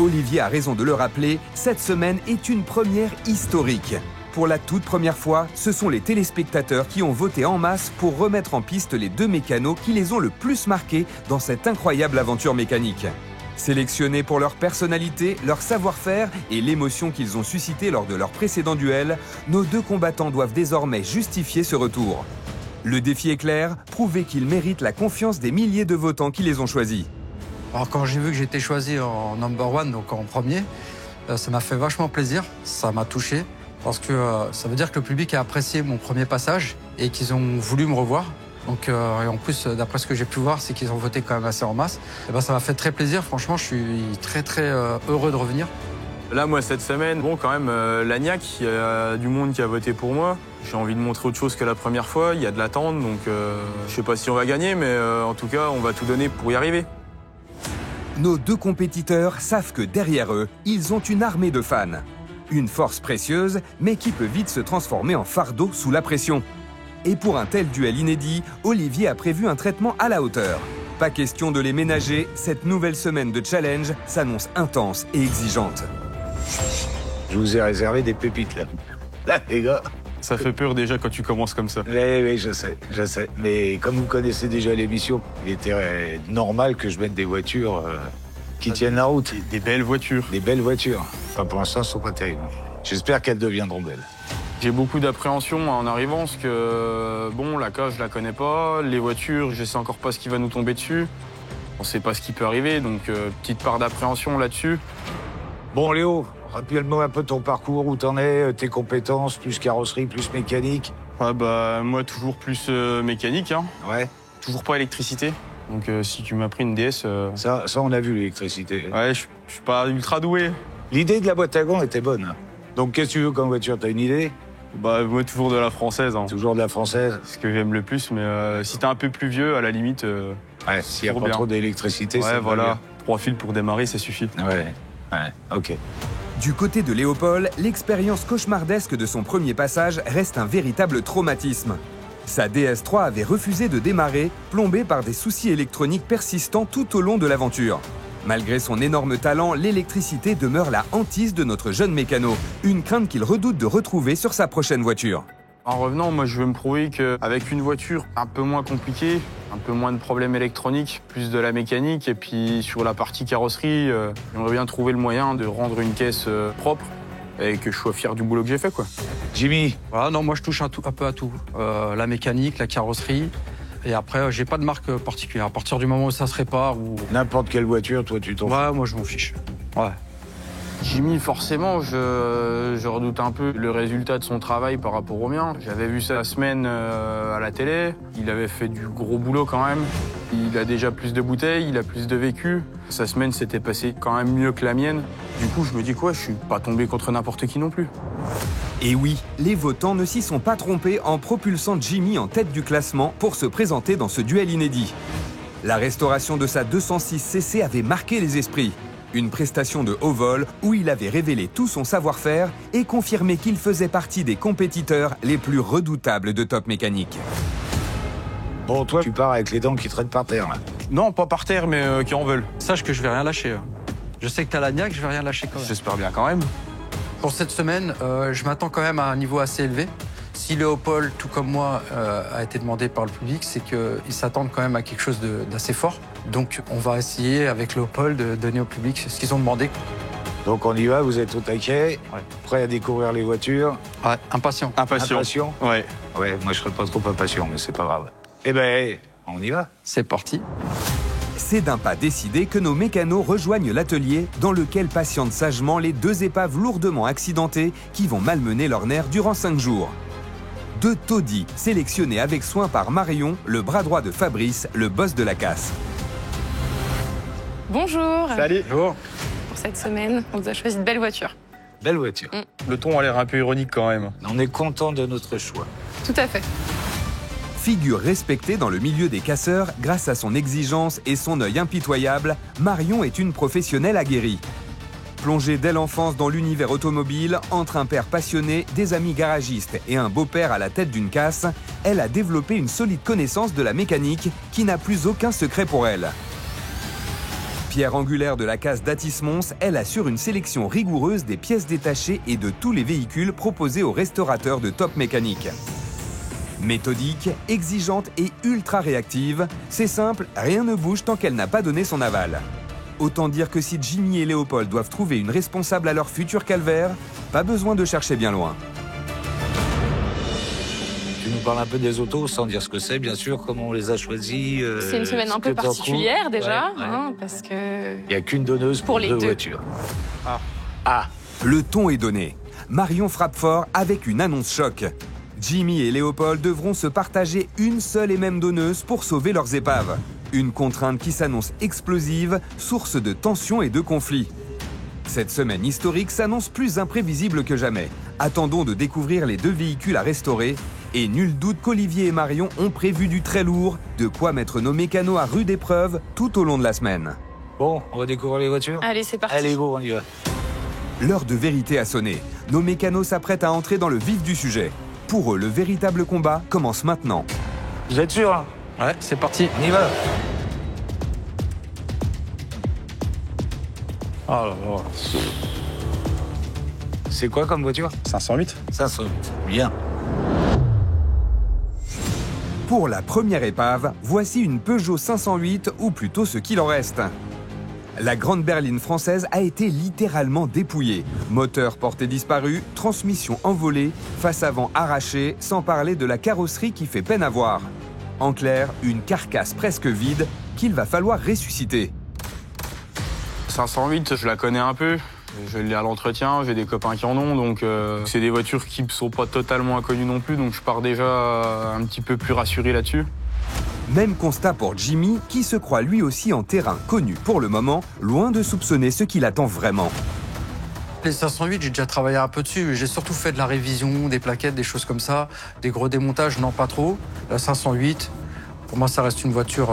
Olivier a raison de le rappeler, cette semaine est une première historique. Pour la toute première fois, ce sont les téléspectateurs qui ont voté en masse pour remettre en piste les deux mécanos qui les ont le plus marqués dans cette incroyable aventure mécanique. Sélectionnés pour leur personnalité, leur savoir-faire et l'émotion qu'ils ont suscitée lors de leur précédent duel, nos deux combattants doivent désormais justifier ce retour. Le défi est clair, prouver qu'ils méritent la confiance des milliers de votants qui les ont choisis. Alors quand j'ai vu que j'étais choisi en number one, donc en premier, ça m'a fait vachement plaisir, ça m'a touché. Parce que ça veut dire que le public a apprécié mon premier passage et qu'ils ont voulu me revoir. Donc, et en plus, d'après ce que j'ai pu voir, c'est qu'ils ont voté quand même assez en masse. Et ben, ça m'a fait très plaisir. Franchement, je suis très heureux de revenir. Là, moi, cette semaine, bon, quand même, l'ANIAC, il y a du monde qui a voté pour moi. J'ai envie de montrer autre chose que la première fois. Il y a de l'attente, donc je sais pas si on va gagner, mais en tout cas, on va tout donner pour y arriver. Nos deux compétiteurs savent que derrière eux, ils ont une armée de fans. Une force précieuse, mais qui peut vite se transformer en fardeau sous la pression. Et pour un tel duel inédit, Olivier a prévu un traitement à la hauteur. Pas question de les ménager, cette nouvelle semaine de challenge s'annonce intense et exigeante. Je vous ai réservé des pépites là. Là, les gars. Ça fait peur déjà quand tu commences comme ça. Oui, je sais. Mais comme vous connaissez déjà l'émission, il était normal que je mette des voitures qui tiennent la route. Des belles voitures. Des belles voitures. Enfin, pour l'instant, elles sont pas terribles. J'espère qu'elles deviendront belles. J'ai beaucoup d'appréhension en arrivant parce que, bon, la cage, je la connais pas. Les voitures, je sais encore pas ce qui va nous tomber dessus. On sait pas ce qui peut arriver, donc petite part d'appréhension là-dessus. Bon, Léo, rappelle-moi un peu ton parcours, où t'en es, tes compétences, plus carrosserie, plus mécanique. Ouais, bah, moi, toujours plus mécanique, hein. Ouais. Toujours pas électricité. Donc, si tu m'as pris une DS... Ça, on a vu l'électricité. Ouais, je suis pas ultra doué. L'idée de la boîte à gants était bonne. Donc, qu'est-ce que tu veux comme voiture? T'as une idée? Bah, moi, toujours de la française. Hein. Toujours de la française. C'est ce que j'aime le plus, mais si t'es un peu plus vieux, à la limite... ouais, s'il n'y a pas trop d'électricité, ouais, ça voilà. bien. 3 fils pour démarrer, ça suffit. Ouais, ok. Du côté de Léopold, l'expérience cauchemardesque de son premier passage reste un véritable traumatisme. Sa DS3 avait refusé de démarrer, plombée par des soucis électroniques persistants tout au long de l'aventure. Malgré son énorme talent, l'électricité demeure la hantise de notre jeune mécano, une crainte qu'il redoute de retrouver sur sa prochaine voiture. En revenant, moi je veux me prouver qu'avec une voiture un peu moins compliquée, un peu moins de problèmes électroniques, plus de la mécanique, et puis sur la partie carrosserie, j'aimerais bien trouver le moyen de rendre une caisse propre et que je sois fier du boulot que j'ai fait, quoi. Jimmy. Voilà, non, moi je touche un peu à tout. La mécanique, la carrosserie. Et après, j'ai pas de marque particulière. À partir du moment où ça se répare ou... N'importe quelle voiture, toi, tu t'en fous. Ouais, moi je m'en fiche. Ouais. Jimmy, forcément, je redoute un peu le résultat de son travail par rapport au mien. J'avais vu ça la semaine à la télé. Il avait fait du gros boulot quand même. Il a déjà plus de bouteilles, il a plus de vécu. Sa semaine s'était passée quand même mieux que la mienne. Du coup, je me dis quoi, je suis pas tombé contre n'importe qui non plus. Et oui, les votants ne s'y sont pas trompés en propulsant Jimmy en tête du classement pour se présenter dans ce duel inédit. La restauration de sa 206cc avait marqué les esprits. Une prestation de haut vol où il avait révélé tout son savoir-faire et confirmé qu'il faisait partie des compétiteurs les plus redoutables de Top Mécanique. Bon, toi, tu pars avec les dents qui traînent par terre, là. Non, pas par terre, mais qui en veulent. Sache que je vais rien lâcher. Je sais que t'as l'agnac, je vais rien lâcher quand même. J'espère bien quand même. Pour cette semaine, je m'attends quand même à un niveau assez élevé. Si Léopold, tout comme moi, a été demandé par le public, c'est qu'ils s'attendent quand même à quelque chose d'assez fort. Donc on va essayer avec Léopold de donner au public ce qu'ils ont demandé. Donc on y va, vous êtes au taquet, prêt à découvrir les voitures. Ouais, impatient. Impatient. Ouais. Ouais, moi je serais pas trop impatient, mais c'est pas grave. Eh ben, on y va. C'est parti. C'est d'un pas décidé que nos mécanos rejoignent l'atelier dans lequel patientent sagement les deux épaves lourdement accidentées qui vont malmener leurs nerfs durant 5 jours. Deux taudis sélectionnés avec soin par Marion, le bras droit de Fabrice, le boss de la casse. Bonjour. Salut. Bonjour. Pour cette semaine, on vous a choisi de belles voitures. Belle voiture. Le ton a l'air un peu ironique quand même. On est content de notre choix. Tout à fait. Figure respectée dans le milieu des casseurs grâce à son exigence et son œil impitoyable, Marion est une professionnelle aguerrie. Plongée dès l'enfance dans l'univers automobile, entre un père passionné, des amis garagistes et un beau-père à la tête d'une casse, elle a développé une solide connaissance de la mécanique qui n'a plus aucun secret pour elle. Pierre angulaire de la case d'Atis-Mons, elle assure une sélection rigoureuse des pièces détachées et de tous les véhicules proposés aux restaurateurs de Top Mécanique. Méthodique, exigeante et ultra réactive, c'est simple, rien ne bouge tant qu'elle n'a pas donné son aval. Autant dire que si Jimmy et Léopold doivent trouver une responsable à leur futur calvaire, pas besoin de chercher bien loin. Tu nous parles un peu des autos, sans dire ce que c'est, bien sûr, comment on les a choisis. C'est une semaine un peu particulière déjà, Ouais. hein, parce que... Il n'y a qu'une donneuse pour les deux deux. voitures. Le ton est donné. Marion frappe fort avec une annonce choc. Jimmy et Léopold devront se partager une seule et même donneuse pour sauver leurs épaves. Une contrainte qui s'annonce explosive, source de tensions et de conflits. Cette semaine historique s'annonce plus imprévisible que jamais. Attendons de découvrir les deux véhicules à restaurer. Et nul doute qu'Olivier et Marion ont prévu du très lourd, de quoi mettre nos mécanos à rude épreuve tout au long de la semaine. Bon, on va découvrir les voitures. Allez, c'est parti. Allez, go, on y va. L'heure de vérité a sonné. Nos mécanos s'apprêtent à entrer dans le vif du sujet. Pour eux, le véritable combat commence maintenant. Vous êtes sûr, hein? Ouais, c'est parti. On y va. Oh là là. C'est quoi comme voiture? 508. 500. Bien. Pour la première épave, voici une Peugeot 508, ou plutôt ce qu'il en reste. La grande berline française a été littéralement dépouillée. Moteur porté disparu, transmission envolée, face avant arrachée, sans parler de la carrosserie qui fait peine à voir. En clair, une carcasse presque vide qu'il va falloir ressusciter. 508, je la connais un peu. Je l'ai à l'entretien, j'ai des copains qui en ont, donc c'est des voitures qui ne sont pas totalement inconnues non plus, donc je pars déjà un petit peu plus rassuré là-dessus. Même constat pour Jimmy, qui se croit lui aussi en terrain connu pour le moment, loin de soupçonner ce qu'il attend vraiment. Les 508, j'ai déjà travaillé un peu dessus. J'ai surtout fait de la révision, des plaquettes, des choses comme ça. Des gros démontages, non pas trop. La 508, pour moi, ça reste une voiture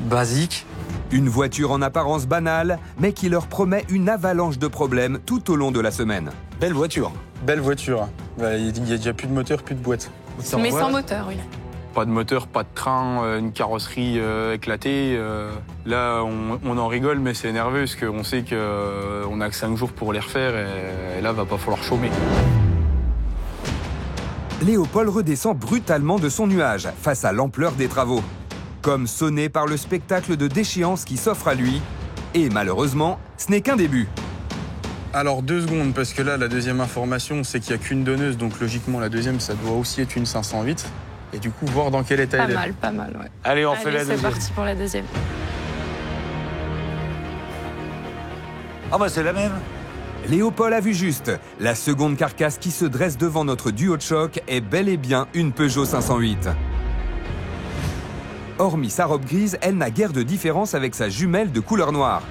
basique. Une voiture en apparence banale, mais qui leur promet une avalanche de problèmes tout au long de la semaine. Belle voiture. Belle voiture. Il n'y a déjà plus de moteur, plus de boîte. Mais sans moteur, oui. Pas de moteur, pas de train, une carrosserie éclatée. Là, on en rigole, mais c'est nerveux parce qu'on sait qu'on n'a que 5 jours pour les refaire et là, va pas falloir chômer. Léopold redescend brutalement de son nuage face à l'ampleur des travaux. Comme sonné par le spectacle de déchéance qui s'offre à lui. Et malheureusement, ce n'est qu'un début. Alors 2 secondes, parce que là, la deuxième information, c'est qu'il n'y a qu'une donneuse, donc logiquement, la deuxième, ça doit aussi être une 508. Et du coup, voir dans quel état elle est. Pas mal, ouais. Allez, on fait la Allez, c'est deuxième. parti pour la deuxième. Ah bah c'est la même. Léopold a vu juste. La seconde carcasse qui se dresse devant notre duo de choc est bel et bien une Peugeot 508. Hormis sa robe grise, elle n'a guère de différence avec sa jumelle de couleur noire.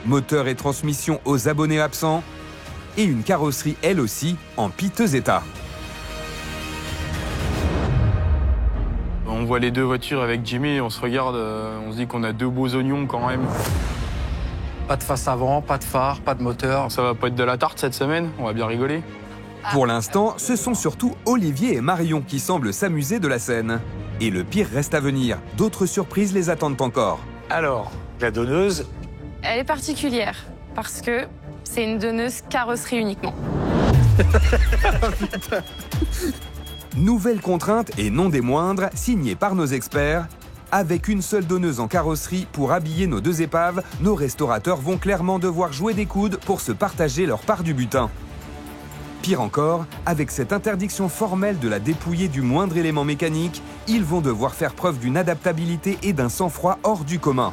Moteur et transmission aux abonnés absents. Et une carrosserie, elle aussi, en piteux état. On voit les deux voitures avec Jimmy, on se regarde, on se dit qu'on a 2 beaux oignons quand même. Pas de face avant, pas de phare, pas de moteur. Ça va pas être de la tarte cette semaine, on va bien rigoler. Pour l'instant, ce sont surtout Olivier et Marion qui semblent s'amuser de la scène. Et le pire reste à venir. D'autres surprises les attendent encore. Alors, la donneuse. Elle est particulière parce que c'est une donneuse carrosserie uniquement. Nouvelle contrainte, et non des moindres, signée par nos experts. Avec une seule donneuse en carrosserie pour habiller nos 2 épaves, nos restaurateurs vont clairement devoir jouer des coudes pour se partager leur part du butin. Pire encore, avec cette interdiction formelle de la dépouiller du moindre élément mécanique, ils vont devoir faire preuve d'une adaptabilité et d'un sang-froid hors du commun.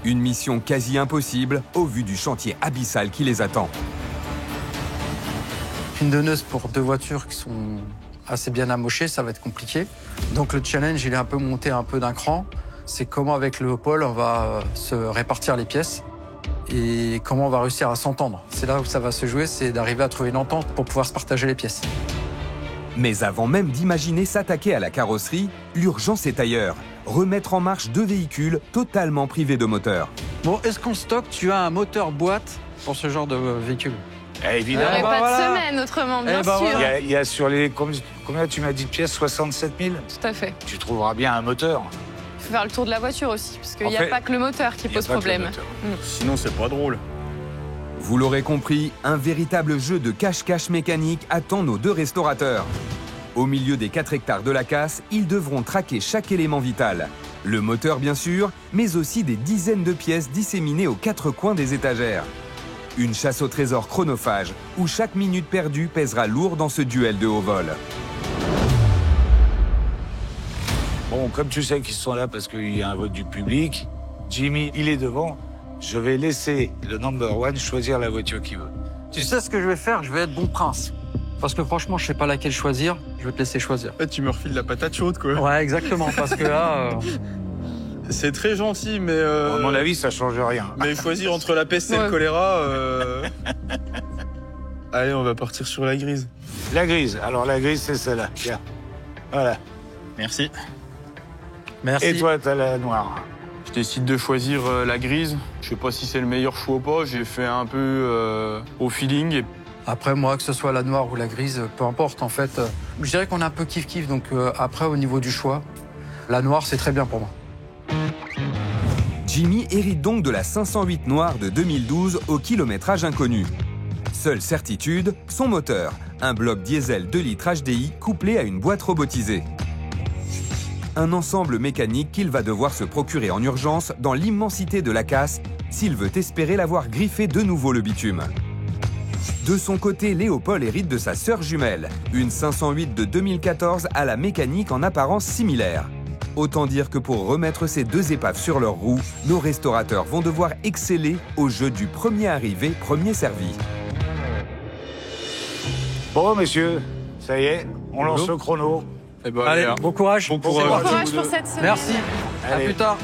Une mission quasi impossible au vu du chantier abyssal qui les attend. Une donneuse pour 2 voitures qui sont assez bien amochées, ça va être compliqué. Donc le challenge, il est un peu monté un peu d'un cran. C'est comment avec Léopold, on va se répartir les pièces et comment on va réussir à s'entendre. C'est là où ça va se jouer, c'est d'arriver à trouver une entente pour pouvoir se partager les pièces. Mais avant même d'imaginer s'attaquer à la carrosserie, l'urgence est ailleurs. Remettre en marche 2 véhicules totalement privés de moteur. Bon, est-ce qu'on stocke? Tu as un moteur boîte pour ce genre de véhicule? Il Évidemment. n'y aurait bah pas voilà. de semaine autrement, bien Eh bah sûr. voilà. Il y a sur les. Combien tu m'as dit de pièces? 67 000. Tout à fait. Tu trouveras bien un moteur. Il faut faire le tour de la voiture aussi, parce qu'il En n'y a fait, pas que le moteur qui Il y a pose pas que le problème. moteur. Sinon, c'est pas drôle. Vous l'aurez compris, un véritable jeu de cache-cache mécanique attend nos 2 restaurateurs. Au milieu des 4 hectares de la casse, ils devront traquer chaque élément vital. Le moteur bien sûr, mais aussi des dizaines de pièces disséminées aux 4 coins des étagères. Une chasse au trésor chronophage, où chaque minute perdue pèsera lourd dans ce duel de haut vol. Bon, comme tu sais qu'ils sont là parce qu'il y a un vote du public, Jimmy, il est devant. Je vais laisser le number one choisir la voiture qu'il veut. Tu sais ce que je vais faire? Je vais être bon prince. Parce que franchement, je sais pas laquelle choisir. Je vais te laisser choisir. En fait, tu me refiles la patate chaude, quoi. Ouais, exactement. Parce que là, C'est très gentil, mais... À mon avis, ça change rien. Mais choisir entre la peste et Ouais. le choléra... Allez, on va partir sur la grise. La grise. Alors, la grise, c'est celle-là. Tiens. Voilà. Merci. merci. Et toi, t'as la noire. Je décide de choisir la grise. Je sais pas si c'est le meilleur choix ou pas. J'ai fait un peu au feeling. Et Après, moi, que ce soit la noire ou la grise, peu importe, en fait. Je dirais qu'on est un peu kiff-kiff. Donc, après, au niveau du choix, la noire, c'est très bien pour moi. Jimmy hérite donc de la 508 noire de 2012 au kilométrage inconnu. Seule certitude, son moteur, un bloc diesel 2 litres HDI couplé à une boîte robotisée. Un ensemble mécanique qu'il va devoir se procurer en urgence dans l'immensité de la casse s'il veut espérer l'avoir griffé de nouveau le bitume. De son côté, Léopold hérite de sa sœur jumelle, une 508 de 2014 à la mécanique en apparence similaire. Autant dire que pour remettre ces 2 épaves sur leurs roues, nos restaurateurs vont devoir exceller au jeu du premier arrivé, premier servi. Bon, messieurs, ça y est, on lance le chrono. Eh ben, Allez, allez, bon courage. bon Bon courage. courage pour cette semaine. Merci. À Allez. plus tard.